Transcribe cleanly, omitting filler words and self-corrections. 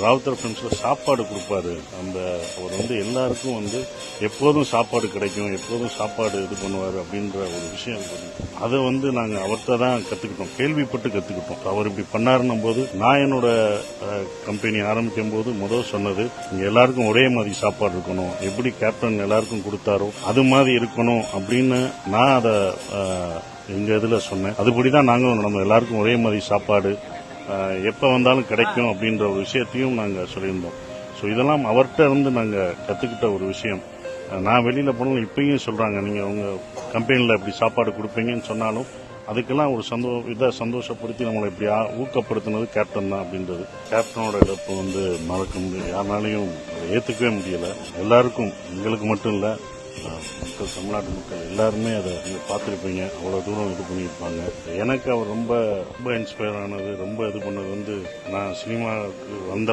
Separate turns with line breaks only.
ராவுத்தர் ஃபிலிம்ஸ்ல சாப்பாடு கொடுப்பாரு. அவர் எல்லாருக்கும் எப்போதும் சாப்பாடு கிடைக்கும், எப்போதும் சாப்பாடு இது பண்ணுவாரு அப்படின்ற ஒரு விஷயம். அதை நாங்க அவர்கிட்ட தான் கத்துக்கிட்டோம், கேள்விப்பட்டு கத்துக்கிட்டோம். அவர் இப்படி பண்ணாருன்னும் போது நான் என்னோட கம்பெனி ஆரம்பிக்கும் போது முதல் சொன்னது, இங்க எல்லாருக்கும் ஒரே மாதிரி சாப்பாடு இருக்கணும், எப்படி கேப்டன் எல்லாருக்கும் கொடுத்தாரோ அது மாதிரி இருக்கணும் அப்படின்னு நான் அதை எங்க இதுல சொன்னேன். அதுபடிதான் நாங்களும் நம்ம எல்லாருக்கும் ஒரே மாதிரி சாப்பாடு எப்ப வந்தாலும் கிடைக்கும் அப்படின்ற ஒரு விஷயத்தையும் நாங்க சொல்லியிருந்தோம். ஸோ இதெல்லாம் அவர்கிட்ட இருந்து நாங்க கத்துக்கிட்ட ஒரு விஷயம். நான் வெளியில போனாலும் இப்பயும் சொல்றாங்க, நீங்க உங்க கம்பெனில இப்படி சாப்பாடு கொடுப்பீங்கன்னு சொன்னாலும் அதுக்கெல்லாம் ஒரு சந்தோஷப்படுத்தி நம்மளை இப்படி ஊக்கப்படுத்தினது கேப்டன் தான் அப்படின்றது. கேப்டனோட இழப்பு மறக்க முடியும், யாருனாலையும் ஏத்துக்கவே முடியல. எல்லாருக்கும், எங்களுக்கு மட்டும் இல்ல, மக்கள், தமிழ்நாட்டு மக்கள் எல்லாருமே அதை நீங்க பார்த்திருப்பீங்க. அவ்வளவு தூரம் இது பண்ணியிருப்பாங்க. எனக்கு அவர் ரொம்ப ரொம்ப இன்ஸ்பயர் ஆனது, ரொம்ப இது பண்ணது நான் சினிமாவுக்கு வந்த